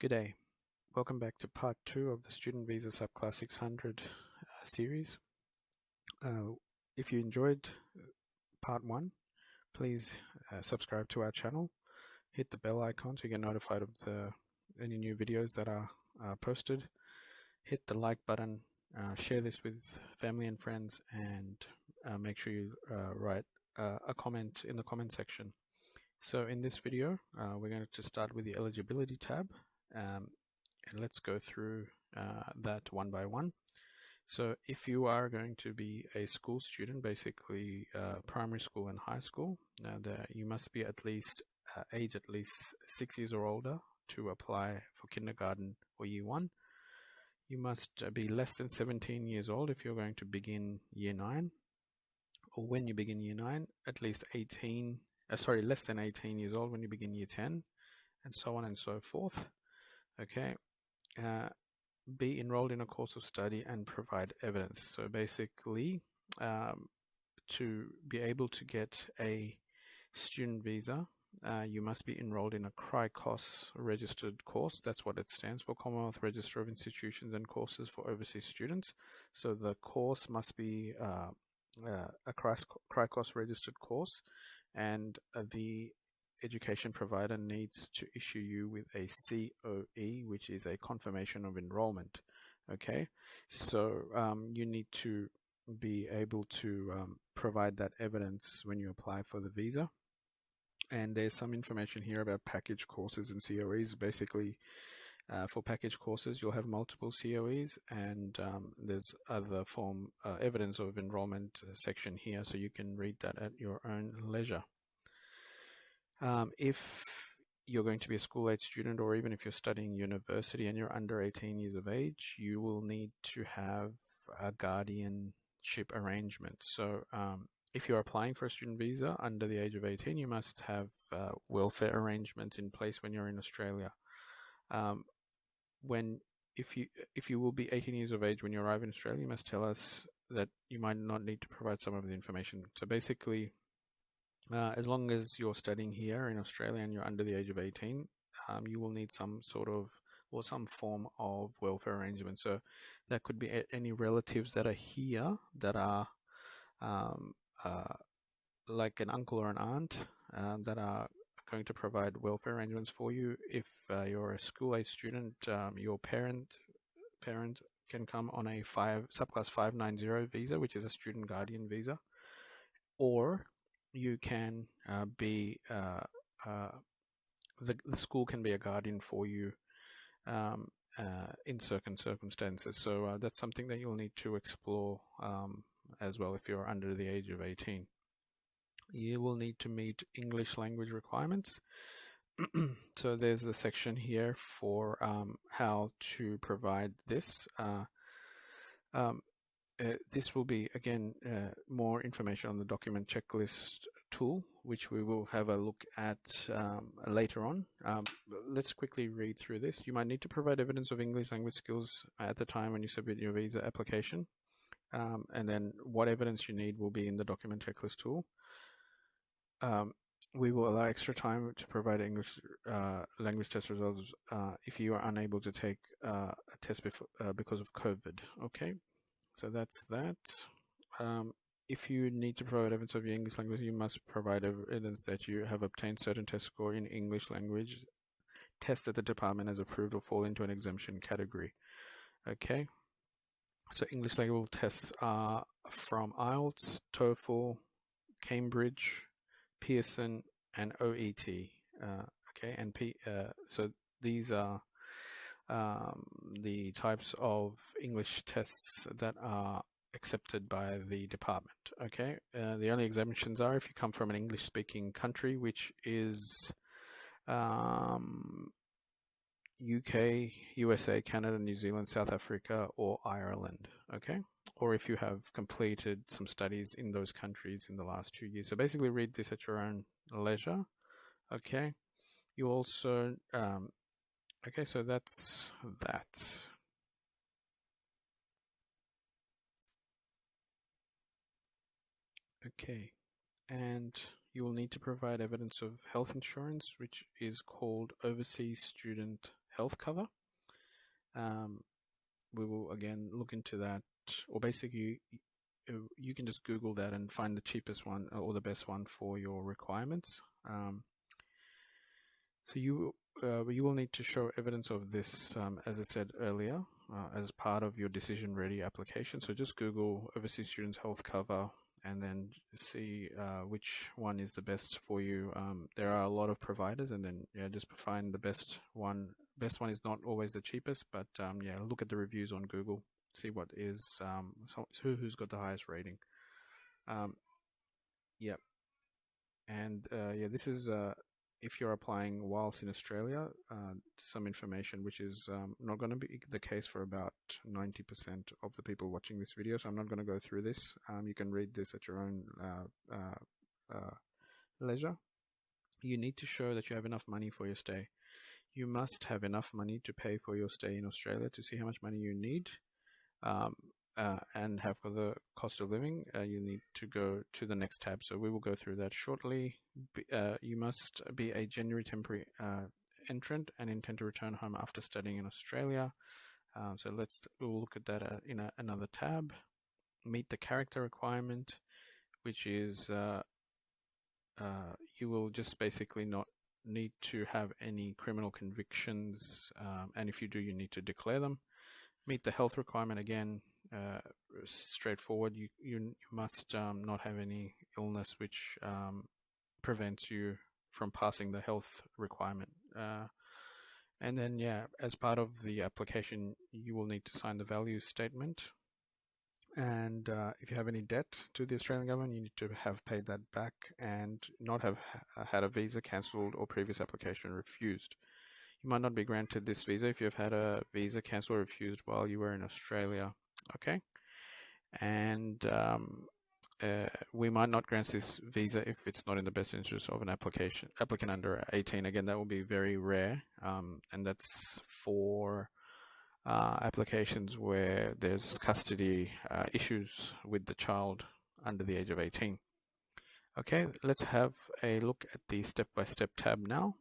Good day. Welcome back to part 2 of the Student Visa Subclass 600 series. If you enjoyed part 1, please subscribe to our channel, hit the bell icon so you get notified of any new videos that are posted, hit the like button, share this with family and friends, and make sure you write a comment in the comment section. So in this video, we're going to start with the eligibility tab. And let's go through that one by one. So if you are going to be a school student, basically primary school and high school, you must be at least age at least 6 years or older to apply for kindergarten or year 1. You must be less than 17 years old if you're going to begin year 9, or when you begin year 9, at least less than 18 years old when you begin year 10, and so on and so forth. Okay. Be enrolled in a course of study and provide evidence. So basically, to be able to get a student visa, you must be enrolled in a CRICOS registered course. That's what it stands for, Commonwealth Register of Institutions and Courses for Overseas Students. So the course must be a CRICOS registered course, and the education provider needs to issue you with a COE, which is a confirmation of enrollment. Okay, so you need to be able to provide that evidence when you apply for the visa. And there's some information here about package courses and COEs. Basically, for package courses, you'll have multiple COEs, and there's other evidence of enrollment section here, so you can read that at your own leisure. If you're going to be a school-age student, or even if you're studying university and you're under 18 years of age, you will need to have a guardianship arrangement. So if you're applying for a student visa under the age of 18, you must have welfare arrangements in place when you're in Australia. If you will be 18 years of age when you arrive in Australia, you must tell us that you might not need to provide some of the information. So basically, as long as you're studying here in Australia and you're under the age of 18, you will need some form of welfare arrangement. So that could be any relatives that are here that are like an uncle or an aunt that are going to provide welfare arrangements for you. If you're a school-age student, your parent can come on a subclass 590 visa, which is a student guardian visa, or you can be the school can be a guardian for you in certain circumstances. So that's something that you'll need to explore as well if you're under the age of 18. You will need to meet English language requirements. So there's the section here for how to provide this. This will be, again, more information on the document checklist tool, which we will have a look at later on. Let's quickly read through this. You might need to provide evidence of English language skills at the time when you submit your visa application. And then what evidence you need will be in the document checklist tool. We will allow extra time to provide English language test results if you are unable to take a test because of COVID. Okay. So that's that. If you need to provide evidence of your English language, you must provide evidence that you have obtained certain test score in English language test that the department has approved or fall into an exemption category. Okay. So English language tests are from IELTS, TOEFL, Cambridge, Pearson, and OET. Okay, and so these are the types of English tests that are accepted by the department. Okay, the only exemptions are if you come from an English-speaking country, which is UK, USA, Canada, New Zealand, South Africa, or Ireland. Okay, or if you have completed some studies in those countries in the last 2 years. So basically, read this at your own leisure. Okay, you also okay, so that's that. Okay, and you will need to provide evidence of health insurance, which is called Overseas Student health cover. We will again look into that, or basically you can just Google that and find the cheapest one or the best one for your requirements. So you will need to show evidence of this, as I said earlier, as part of your decision ready application. So just Google overseas students health cover and then see which one is the best for you. There are a lot of providers, and then just find the best one. Best one is not always the cheapest, but look at the reviews on Google, see what is who's got the highest rating. And this is if you're applying whilst in Australia, some information which is not going to be the case for about 90% of the people watching this video, so I'm not going to go through this. You can read this at your own leisure. You need to show that you have enough money for your stay. You must have enough money to pay for your stay in Australia. To see how much money you need and have for the cost of living, you need to go to the next tab. So we will go through that shortly. You must be a genuine temporary entrant and intend to return home after studying in Australia. So we'll look at that in another tab. Meet the character requirement, which is you will just basically not need to have any criminal convictions, and if you do, you need to declare them. Meet the health requirement, again, straightforward. You must not have any illness which prevents you from passing the health requirement. And then as part of the application, you will need to sign the values statement. And if you have any debt to the Australian government, you need to have paid that back and not have had a visa cancelled or previous application refused. You might not be granted this visa if you've had a visa cancelled or refused while you were in Australia. Okay, and we might not grant this visa if it's not in the best interest of an applicant under 18. Again, that will be very rare, and that's for applications where there's custody issues with the child under the age of 18. Okay, let's have a look at the step-by-step tab now.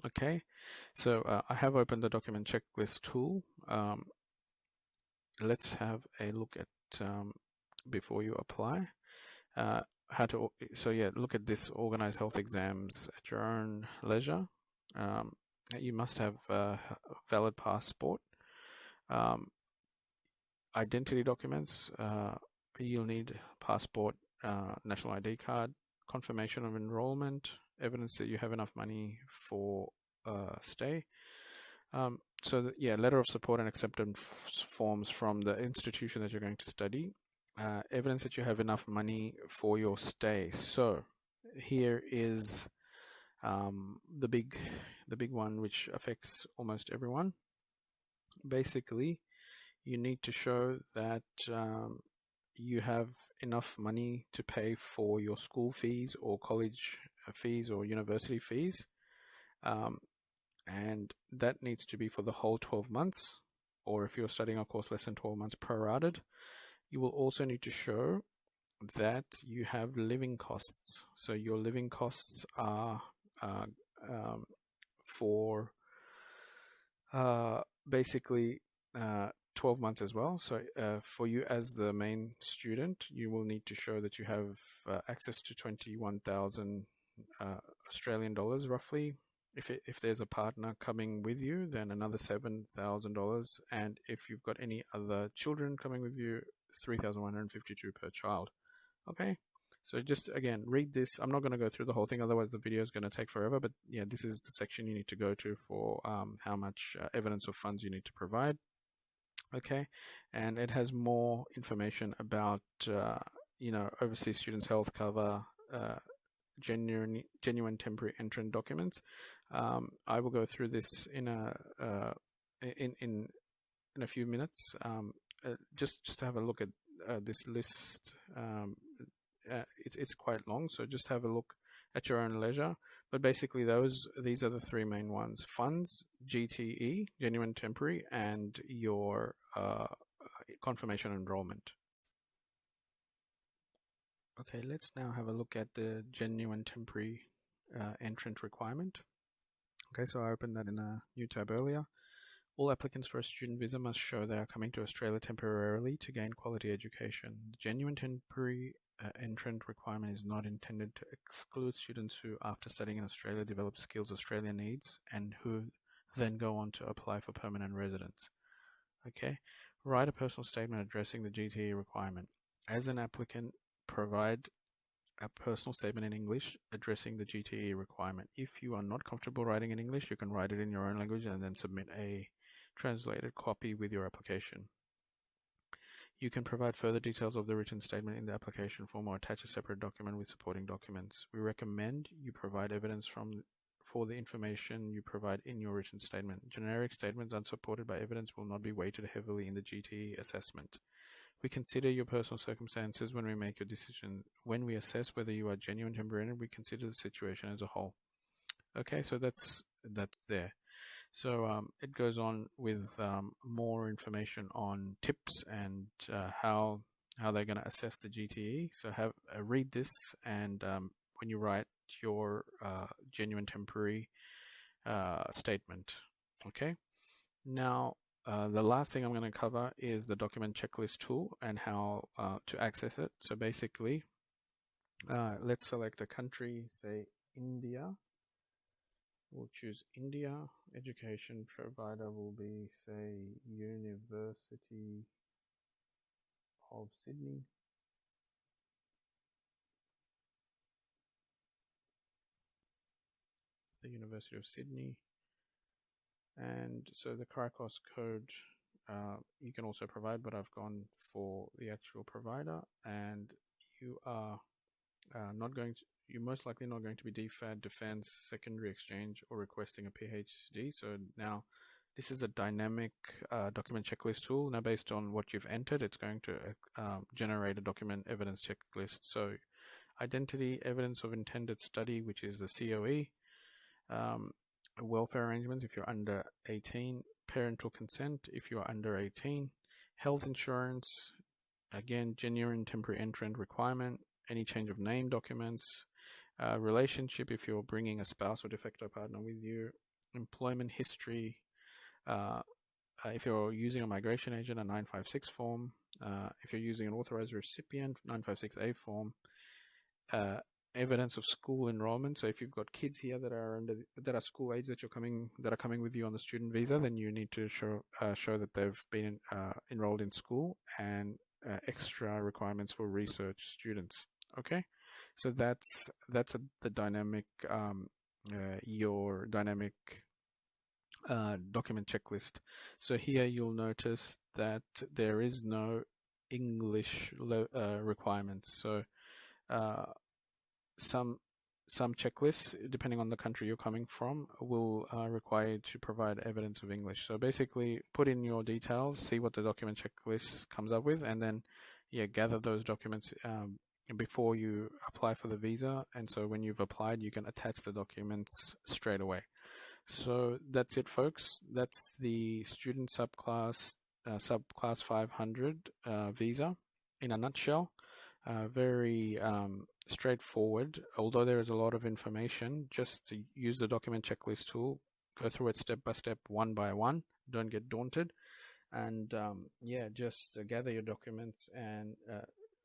Okay, so I have opened the document checklist tool. Let's have a look at before you apply. Look at this: organize health exams at your own leisure. You must have a valid passport. Identity documents, you'll need passport, national ID card, confirmation of enrollment, evidence that you have enough money for stay. Letter of support and acceptance forms from the institution that you're going to study. Evidence that you have enough money for your stay. So here is the big one, which affects almost everyone. Basically, you need to show that you have enough money to pay for your school fees or college fees or university fees, and that needs to be for the whole 12 months, or if you're studying a course less than 12 months, prorated. You will also need to show that you have living costs. So your living costs are for basically 12 months as well. So for you as the main student, you will need to show that you have access to 21,000 Australian dollars roughly. If there's a partner coming with you, then another $7,000, and if you've got any other children coming with you, 3,152 per child. Okay, so just again read this. I'm not going to go through the whole thing, otherwise the video is going to take forever, but this is the section you need to go to for how much evidence of funds you need to provide. Okay, and it has more information about overseas students health cover, genuine temporary entrant documents. I will go through this in a few minutes. Just to have a look at this list. It's quite long, so just have a look at your own leisure. But basically, these are the three main ones: funds, GTE, genuine temporary, and your confirmation enrollment. Okay, let's now have a look at the genuine temporary entrant requirement. Okay, so I opened that in a new tab earlier. All applicants for a student visa must show they are coming to Australia temporarily to gain quality education. The genuine temporary entrant requirement is not intended to exclude students who, after studying in Australia, develop skills Australia needs and who then go on to apply for permanent residence. Okay, write a personal statement addressing the GTE requirement. As an applicant, provide a personal statement in English addressing the GTE requirement. If you are not comfortable writing in English, you can write it in your own language and then submit a translated copy with your application. You can provide further details of the written statement in the application form or attach a separate document with supporting documents. We recommend you provide evidence for the information you provide in your written statement. Generic statements unsupported by evidence will not be weighted heavily in the GTE assessment. We consider your personal circumstances when we make your decision. When we assess whether you are genuine temporary, we consider the situation as a whole. Okay, so that's there. So it goes on with more information on tips and how they're going to assess the GTE. So read this, and when you write your genuine temporary statement. Okay. Now, the last thing I'm going to cover is the document checklist tool and how to access it. So basically, let's select a country, say India. We'll choose India. Education provider will be, say, University of Sydney. The University of Sydney. And so the CARICOS code you can also provide, but I've gone for the actual provider, and you are you're most likely not going to be DFAD, defense, secondary exchange, or requesting a PhD. So now this is a dynamic document checklist tool. Now, based on what you've entered, it's going to generate a document evidence checklist. So identity, evidence of intended study, which is the COE, welfare arrangements if you're under 18, parental consent if you are under 18, health insurance, again, genuine temporary entrant requirement, any change of name documents, relationship if you're bringing a spouse or de facto partner with you, employment history, if you're using a migration agent, a 956 form, if you're using an authorized recipient, 956A form, evidence of school enrollment. So if you've got kids here that are school age that are coming with you on the student visa, then you need to show that they've been enrolled in school, and extra requirements for research students. Okay, so that's the dynamic your dynamic document checklist. So here you'll notice that there is no English requirements. So some checklists, depending on the country you're coming from, will require you to provide evidence of English. So basically, put in your details, see what the document checklist comes up with, and then gather those documents before you apply for the visa. And so when you've applied, you can attach the documents straight away. So that's it, folks. That's the student subclass 500 visa in a nutshell. Very straightforward. Although there is a lot of information, just to use the document checklist tool, go through it step by step, one by one. Don't get daunted, and just gather your documents, and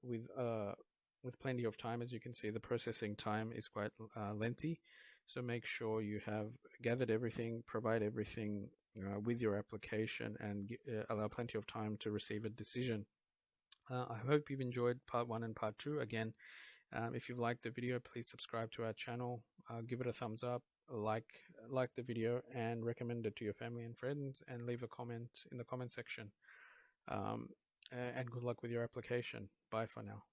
with plenty of time. As you can see, the processing time is quite lengthy, so make sure you have gathered everything, provide everything with your application, and allow plenty of time to receive a decision. I hope you've enjoyed part 1 and part 2. Again, if you've liked the video, please subscribe to our channel, give it a thumbs up, like the video, and recommend it to your family and friends, and leave a comment in the comment section. And good luck with your application. Bye for now.